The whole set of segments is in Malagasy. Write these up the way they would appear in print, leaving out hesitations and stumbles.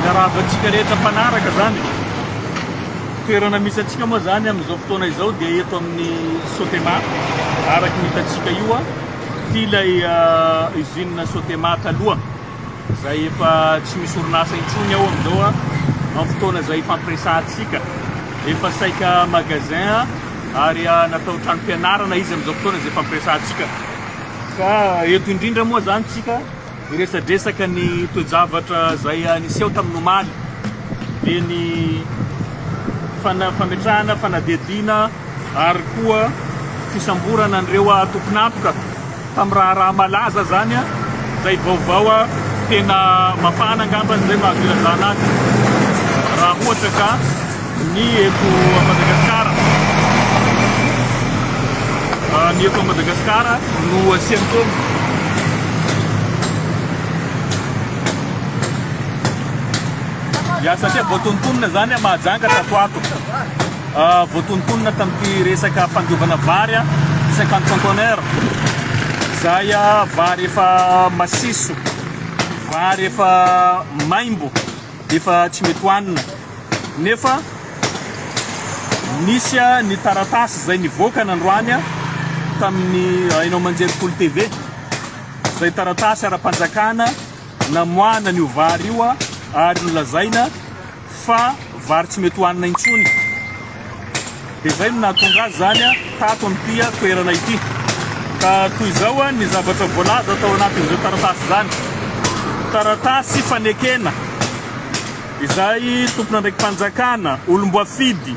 miaravatsika rehetra mpanaraka zany. Toerana misy atsika moa zany amin'izao fotoana izao dia eto amin'ny Sotema. Araky ny hitatsika io ty ilay usine Sotema taloha zay efa tsy misy orinasa intsony ao amin'izao amin'ny fotoana izay fampiresahantsika. Efa saika magasin ary natao trano mpianarana izy amin'izao fotoana izay fampiresahantsika. Ka eto indrindra moa zany tsika iresadresaka ny toe-javatra zay niseho tamin'ny omaly dia ny fametrahana, fanadediana ary koa fisamborana an'ireo tompon'antoka tamin'ny raha malaza zany zay vaovao tena mafana angambany zay mahavilazana azy. Raha ohatra ka ny eto Madagasikara no asian'izao satria voatontonona zany mahajanga tato ato. Voatontonona tamin'ity resaka fandiovana vary 50 conteneurs zay vary efa masiso, vary efa maimbo, efa tsy mety hohanina. Nefa nisy ny taratasy zay nivoaka nandroany tamin'ny hainao manjery Kolo TV, zay taratasy ara-panjakana namoahana io vary io ary nolazaina fa vary tsy mety hohanina intsony. Dia zay no nahatonga azy zany tato amin'ity toerana ity. Ka toy izao ny zavatra voalaza tao anatin'izao taratasy zany. Taratasy fanekena izay tompona ndraiky mpanjakana, olomboafidy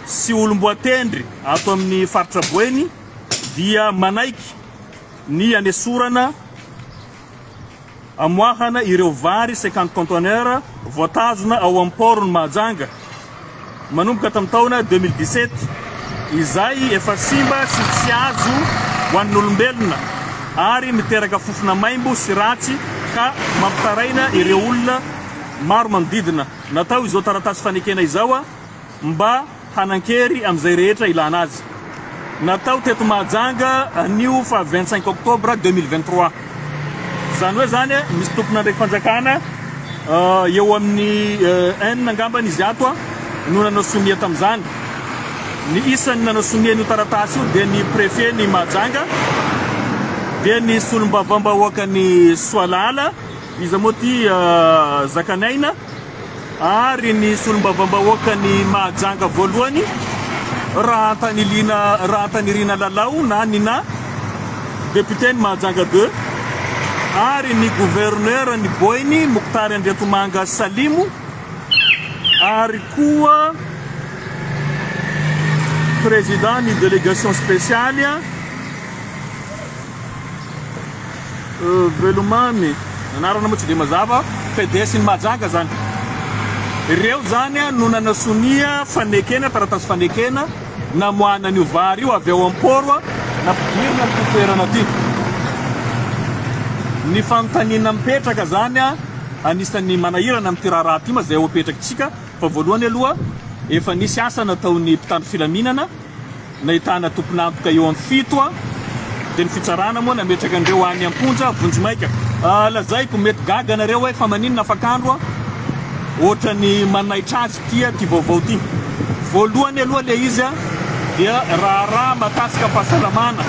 sy olomboatendry ato amin'ny faritra Boeny dia manaiky ny anesorana amoahana ireo vary 50 conteneurs voatazona ao amin'ny porony Mahajanga manomboka tamin'ny taona 2017 izay efa simba sy tsy azo ho an'olombelona ary miteraka fofona maimbo sy ratsy ka mampitaraina ireo olona maro manodidina. Natao izao taratasy fanekena izao mba hanankery amin'izay rehetra ilana azy. Natao teto Mahajanga anio fa 25 octobre 2023. Zany hoe zany misy tompona ndraiky fanjakana eo amin'ny enina angambany izy ato no nanao somia tamin'izany. Ny isan'ny nanao somia n'io taratasy io dia ny préfet ny Mahajanga, dia ny solom-bavam-bahoaka ny Soalala izy moa ty Zakanaina, ary ny solom-bavam-bahoaka ny Mahajanga voalohany Rahatanirina Lalau na nina député ny Mahajanga 2, ary ny gouverneur ny Boeny Mokotary Andriatomanga Salimu, ary koa président ny délégation spéciale Velomamy anarana moa tsy dia mazava PDS ny Mahajanga zany. Ireo zany no nanasomia fanekena, taratasy fanekena namoahana an'io vary io avy ao am-poro nampidirina amin'ny toerana ty. Ny fanontaniana mipetraka zany anisan'ny manahirana amin'ity raharaha ty zay ao apetrakintsika. Fa voalohany aloha efa nisy asa nataon'ny mpitandro filaminana nahitana tompon'antoka eo amin'ny 7 dia ny fitsarana moa nametraka andreo any Amponja Vonjimaika. Lazaiko mety gaga nareo hoe fa maninona afakandro ohatra ny manaitra azy ty vaovao ty. Voalohany aloha le izy dia raha matasika fahasalamana.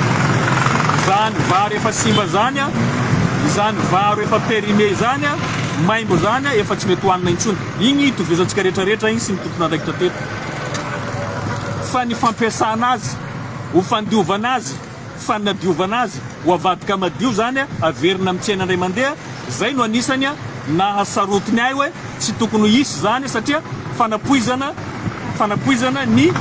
Zany vary efa simba zany, zany vary efa périmé zany, maimbo zany efa tsy mety hohanina intsony. Igny itovizantsika rehetrarehetra igny sy ny tompona andraikitra teto. Fa ny fampiasana azy, ho fandiovana azy, fanadiovana azy, ho avadika madio zany averina amin'ny tsena indray mandeha, zay no anisany nahasarotiny ahy hoe tsy tokony hisy zany satria fanapoizana ny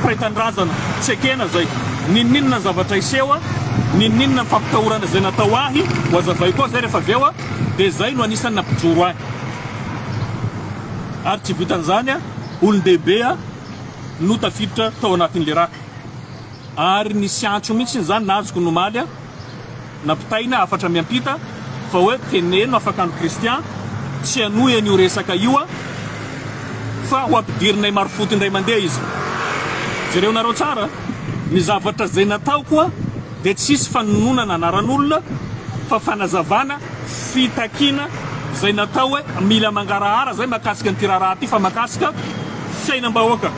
pretandrazana tsy ekena zay. Ninninona zavatra iseho, ninninona fampitahorana zay natao ahy ho azavay koa zay rehefa avy eo dia zay no anisany nampijoro ahy. Ary tsy vitan'izany olon-dehibe no tafiditra tao anatin'le raha. Ary nisy antso mihitsy zany nazoko nomaly nampitaina afatra miampita fa hoe teneno afakandro Kristian tsy hanohy an'io resaka io fa ho ampidirinay marofoty indray mandeha izy. Jereo nareo tsara ny zavatra zay natao koa dia tsisy fanononana anaran'olona fa fanazavana, fitakina zay natao hoe mila mangarahara zay makasika ny tiraraha ty fa makasika fiainam-bahoaka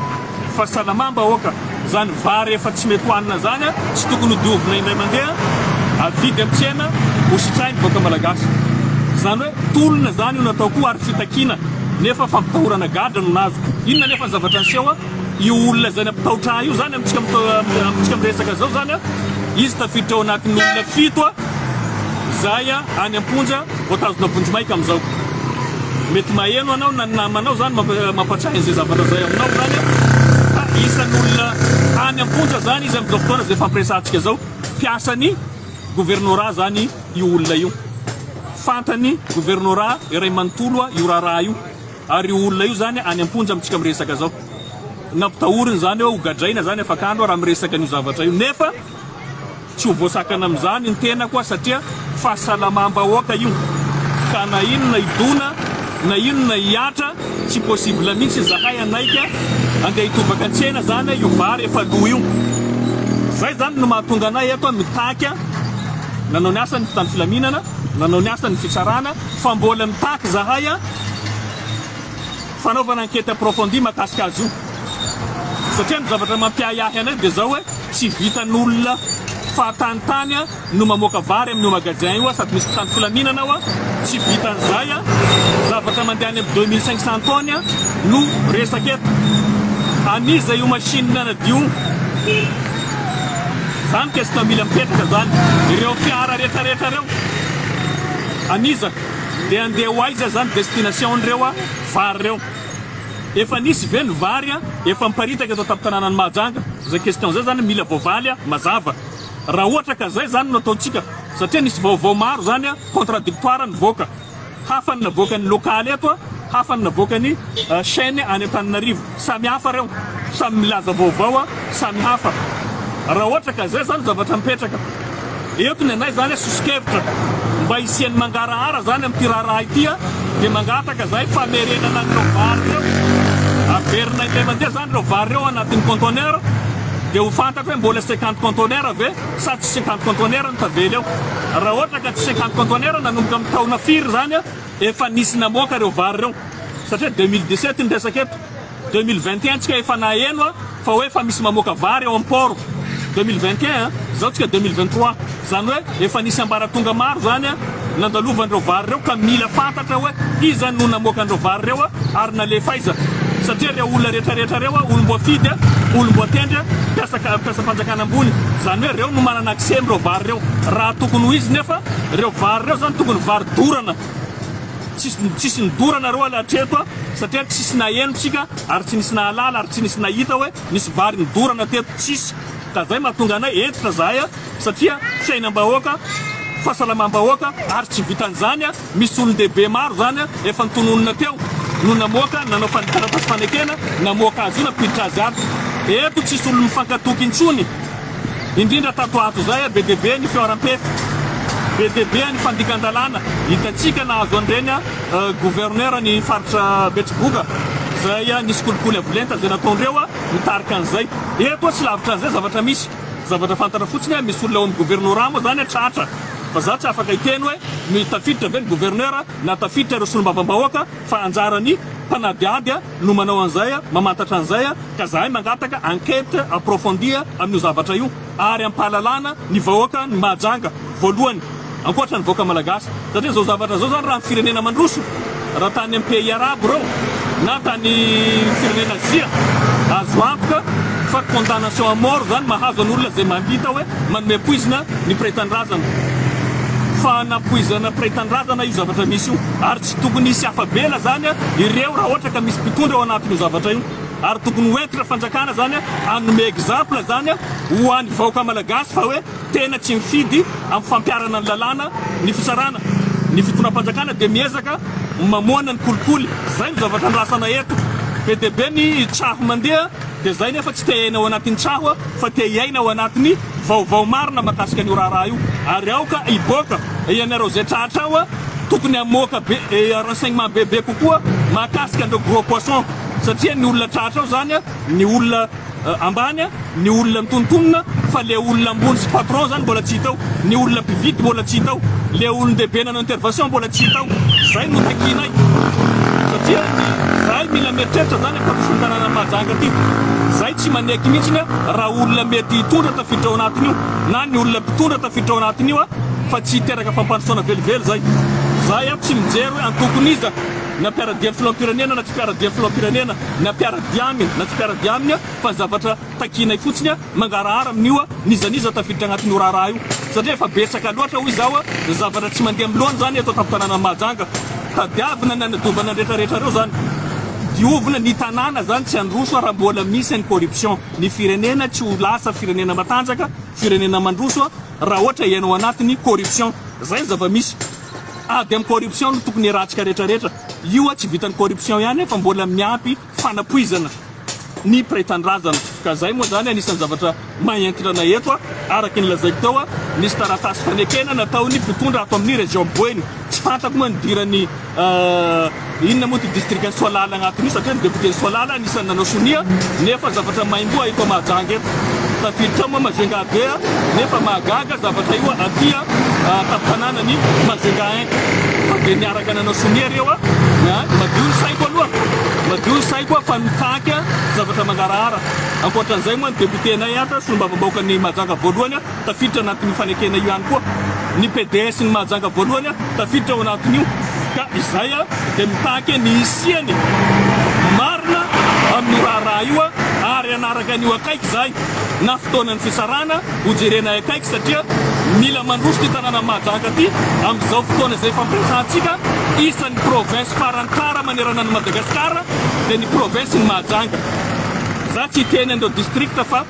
fahasalamam-bahoaka zany vary efa tsy mety hoanina zany tsy tokony diovina indray mandeha avidy amin'ny tsena hositrainy vahoaka malagasy zany hoe tolona zany io natao koa ary fitakina nefa fampitahorana gadra no nazo inona nefa ny zavatra niseho io olona zany ampitahotra io zany amitsika miresaka zao zany izy tafiditra ao anatin'ny olona fito zay any Amponja voatazona Vonjimaika amizao mety maheno anao na namanao zany mampatsahy an'izay zavatra zay aminao zany fa isan'ny olona any Amponja zany izy amizao fotoana zay fampiresantsika zao piasany gouvernorat zany io olona io fantany gouvernorat iray manontolo io raharaha io ary io olona io zany any Amponja amitsika miresaka zao nampitahoriny zany hoe hogadraina zany afakandro raha miresaka an'io zavatra io nefa tsy ho voasakana am'izany ny tena koa satria fahasalamam-bahoaka io ka na inona idona na inona hiatra tsy possible mihitsy zahay anaika andeha hitobaka an-tsena zany io vary efa lo io zay zany no mahatonga anay eto mitaka nanao ny asany tany filaminana nanao ny asany fitsarana fa mbola mitaky zahay fanaovana enquête approfondie makasika azy io satria ny zavatra mampiahiahy anay dia zao hoe tsy vitan'olona fahatanitany no mamoaka vary amin'ny magasin io sady misy tany filaminana ao tsy vitan'izay zavatra mandeha any amin'ny 2500 tonnes no resaka eto aniza io machine nadio zany question mila mipetraka zany ireo fiara rehetrarehetra reo aniza dia andeha ho aiza zany destination reo vary reo efa nisy ve ny vary efa miparitaka eto tamin'ny Mahajanga zay question zay zany mila voavaly mazava raha ohatra ka zay zany no ataontsika satria nisy vaovao maro zany contradictoire nivoaka hafa ny navoaka ny lokaly eto hafa ny navoaka ny chaîne any Antananarivo samy hafa reo samy milaza vaovao samy hafa raha ohatra ka zay zany zavatra mipetraka eto ny anay zany sosikevitra mba isian'ny mangarahara zany amin'ny tiraraha ity dia mangataka zay famerenana nyreo vary reo averina indray mandeha zany reo vary reo anatin'ny conteneur dia ho fantatra hoe mbola 50 conteneur ve sa tsy 50 conteneur ny tavely eo raha ohatra ka tsy 50 conteneur nanomboka amin'ny taona firy zany efa nisy namoaka reo vary reo satria 2017 ny resaka eto 2021 tsika efa naheno fa hoe efa misy mamoaka vary ao am-port 2021 zao tsika 2023 zany hoe efa nisy ambaratonga maro zany nandalovan'ireo vary reo ka mila fantatra hoe iza no namoakan'ireo vary reo ary nalefa iza satria reo olona rehetrarehetra reo olombo fidy olombo atendra mpiasa fanjakana ambony zany hoe reo no manana accès amin'ireo vary reo raha tokony ho izy nefa reo vary reo zany tokony vary dorana tsisy nidorana reo alatreto satria tsisy naheno tsika ary tsy nisy nahalala ary tsy nisy nahita hoe nisy vary nidorana teto tsisy ka zay mahatonga anay etitra zahay satria fiainam-bahoaka fahasalamam-bahoaka ary tsy vitan'izany misy olon-dehibe maro zany efa nitononona teo no namoaka nanao taratasy fanekena namoaka azy io napiditra azy ato eto tsisy olo mifankatoky intsony indrindra tato ato zay be dehibe ny fioram-pefy be dehibe ny fandikan-dalàna hitatsika nahazo andreny gouverneur ny faritra Betsiboka zay nisy kolikoly avolenta zay nataondreo mitarika an'izay eto tsy lavitra an'izay zavatra misy zavatra fantatra fotsiny misy olona ao amin'ny gouvernorat moa zany tratra fa za tsy afaka hiteny hoe mitafiditra ve ny gouverneur na tafiditra ireo solombavam-bahoaka fa anjarany mpanadiady no manao an'izay mamantatra an'izay ka zahay mangataka enquête approfondie amin'io zavatra io ary ampahalalana ny vahoaka ny Mahajanga voalohany ankoatra ny vahoaka malagasy satria zao zavatra zao zany raha ny firenena mandroso raha tany amin'ny pays arabo reo na tany firenena Azia azo antoka fa condamnation à mort zany mahazo an'olona zay mandita hoe manome poizina ny pretan-drazana fa napoizana pretan-drazana io zavatra misy io ary tsy tokony hisy afabela zany ireo raha ohatra ka misy mpitondra ao anatin'io zavatra io ary tokony hoentina fanjakana zany anome exemple zany ho an'ny vahoaka malagasy fa hoe tena tsy mifidy amin'ny fampiarana ny lalàna ny fitsarana ny fitondram-panjakana dia miezaka mamoana ny kolikoly zay no zavatra andrasana eto be dehibe ny tsaho mandeha dia zay nefa tsy te iaina ao anatin'ny tsaho fa te iaina ao anatin'ny vaovao marina makasika an'io raharaha io ary aoka iboaka ianareo zay tratra ao tokony hamoaka be renseignement bebe kokoa makasika an'ireo gros poisson satria ny olona tratra ao zany ny olona ambany ny olona mitonontonona fa le olona ambony sy patron zany mbola tsy hitao ny olona mpivity mbola tsy hitao le olon-dehibe nanao intervention mbola tsy hitao zay no takinay satria zay mila mieritreritra zany ampandroso ny tanàna Mahajanga ty zay tsy maneky mihitsy raha olona mety hitondra tafiditra ao anatiny io na ny olona mpitondra tafiditra ao anatiny io fa tsy hiteraka fampandrosoana velively zay tsy mijery hoe antokony iza na mpiara-dia filoham-pirenena na tsy mpiara-dia filoham-pirenena na mpiara-dia aminy na tsy mpiara-dia aminy fa zavatra takinay fotsiny mangarahara amin'io nizaniza tafiditra agnatin'io raharaha io satria efa betsaka loatra hoy izao zavatra tsy mandeha milohany zany eto tampon-tanàna Mahajanga tadiavina ny anadovana rehetrarehetra reo zany diovina ny tanàna zany tsy androso raha mbola misy ny corruption ny firenena tsy ho lasa firenena matanjaka firenena mandroso raha ohatra ianao anatiny corruption zay zava-misy ady amin'ny corruption no tokony hiratsika rehetrarehetra io tsy vitan'ny corruption ihany fa mbola miampy fanapoizana ny mpiray-tandrazana ka zay moa zany anisan'ny zavatra mahentirana eto araky ny lazaiko tao nisy taratasy fanekena nataony mpitondra ato amin'ny région Boeny tsy fantako moa nidirany inona moa ty district ny Soalala agnatiny io satria ny député ny Soalala anisan'ny nanao sonia nefa zavatra maimboa eto Mahajanga eto tafiditra moa Majunga 2 nefa mahagaga zavatra io aty tampon-tanàna ny Majunga 1 fa dia niaraka nanao sonia reo madio ny saiko aloha madio ny saiko fa mitaky zavatra mangarahara ankoatran'izay moa ny député-nay ata solombavambahoaka ny Mahajanga voalohany tafiditra anatin'ny fanekena io ihany koa ny PDS ny Mahajanga voalohany tafiditra ao anatin'io ka izay dia mitaky ny isiany marina amin'ny raharaha io ary anaraka an'io akaiky zay na fotoanany fisarana hojerena akaiky satria mila mandroso ty tanàna Mahajanga ty amin'izao fotoana izay fampiresantsika isan'ny province farantara manerana ny Madagasikara dia ny province ny Mahajanga za tsy teny andreo district fa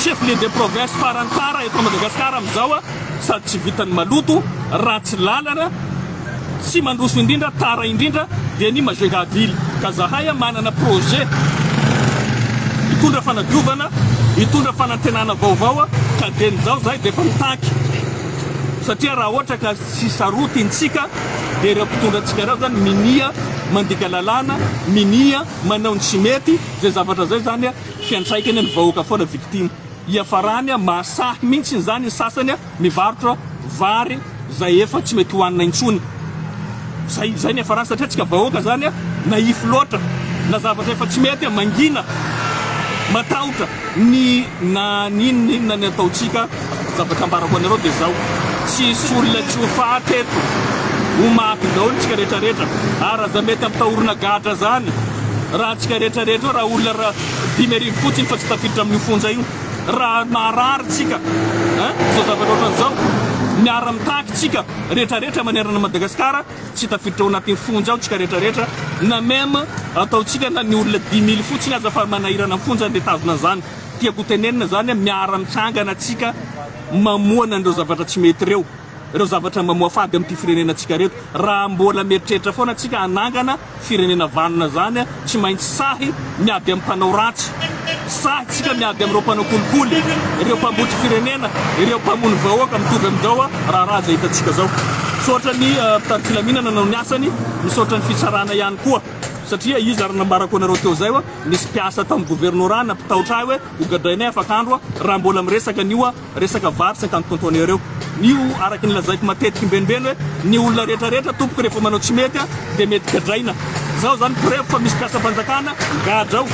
chef lieu de province farantara eto Madagasikara amin'izao sady tsy vitany maloto ratsy lalana tsy mandroso indrindra tara indrindra dia ny Majunga ville ka zahay manana projet hitondra fanadiovana hitondra fanantenana vaovao ka denizao zay dia efa mitaky satria raha ohatra ka tsy sarotintsika dia ireo mpitondrantsika reo zany minia mandika lalàna minia manao ny tsy mety zay zavatra zay zany fiantraikany ny vahoaka foana victime iafarany masahy mihitsy zany ny sasany mivarotra vary zay efa tsy mety hohanina intsony zay ny afarany satria tsika vahoaka zany naify loatra na zavatra efa tsy mety mangina matahotra ny na ninona ny ataotsika zavatra ambarako anareo dia zao tsisy olona tsy ho fahatra eto ho mafy daholo tsika rehetrarehetra ary aza mety ampitahorina gadra zany raha tsika rehetrarehetra raha olona raha 5,000 fotsiny fa tsy tafiditra amin'ny fonja io raha marary tsika zao zavatra ohatran'izao miara mitaky tsika rehetrarehetra manerana Madagasikara tsy tafiditra ao anatin'ny fonja ao tsika rehetrarehetra na meme ataotsika na ny olona 10,000 fotsiny aza fa manahirana amin'ny fonja dia tazona zany tiako tenenina zany miara mitsangana tsika mamoana andreo zavatra tsy mety reo zavatra mamoa fady amin'ity firenena tsika reto raha mbola mieritreritra foana tsika anangana firenena vanona zany tsy maintsy sahy miady amin'ny mpanao ratsy sahy tsika miady amin'ireo mpanao kolikoly ireo mpambotsy firenena ireo mpamono vahoaka mitovy amin'izao raha zay hitantsika zao misaotra ny mpitady filaminana nanao ny asany misaotra ny fitsarana ihany koa satria izy ary nambarako anareo teo zay nisy mpiasa tao amin'ny gouvernorat nampitahotra hoe hogadrainay afakandro raha mbola miresaka nio resaka vary 50 tontonne reo nio araky ny lazaiko matetiky mbenimbeny hoe ny olona rehetrarehetra tompoko rehefa manao tsy mety dia mety gadraina zao zany preuve fa misy mpiasa mpanjakana gadra ao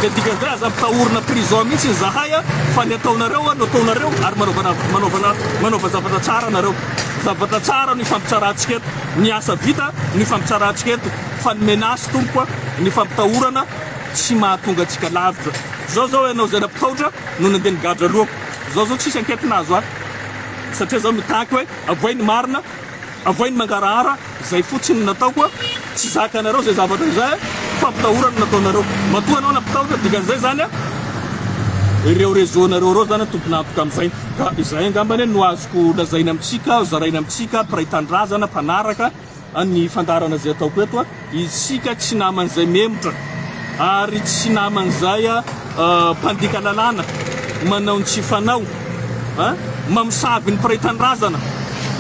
dia dikan'izay aza mpitahorina prison mihitsy ny zahay fa ny ataonareo no ataonareo ary manaova zavatra tsara nareo zavatra tsara ny fampitsarantsika eto ny asa vita ny fampitsarantsika eto fa ny menasy tompoka ny fampitahorana tsy mahatonga antsika lavitra zao ianao zay nampitahotra no nandeha ny gadra aloha zao tsisy anketinazo satria zao mitaky hoe avoiny marina avoiny mangarahara zay fotsiny nataoko tsy zakanareo zay zavatra zay fampitahorana nataonareo matoa anao nampitahotra dikan'izay zany ireo réseau-nareo reo zany tomponantoka amin'izay ka izay angambany no azoko lazaina amintsika zaraina amintsika mpiray-tandrazana mpanaraka ny fandarana zay ataoko eto isika tsy naman'izay memotra ary tsy naman'izay mpandika lalàna manao ny tsy fanao mamosavy ny mpiray-tandrazana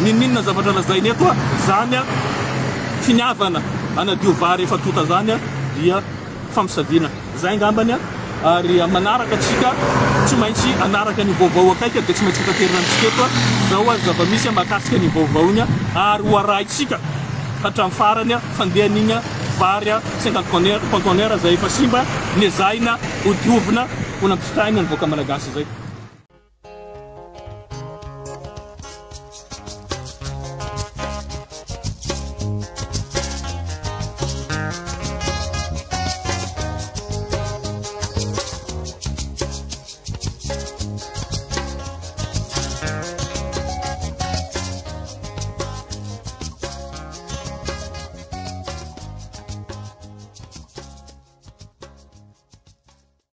ninninona zavatra lazaina eto zany finiavana anadio vary efa tota zany dia famosavina zay angambany ary manaraka atsika tsy maintsy anaraka ny vaovao akaiky dia tsy maintsy hitaterina amintsika eto zao zava-misy mahakasika ny vaovaony ary ho arahintsika hatramin'ny farany fandehan'igny vary 50 conteneur zay efa simba nezahina ho diovina ho nampisikahina ny voaka malagasy zay.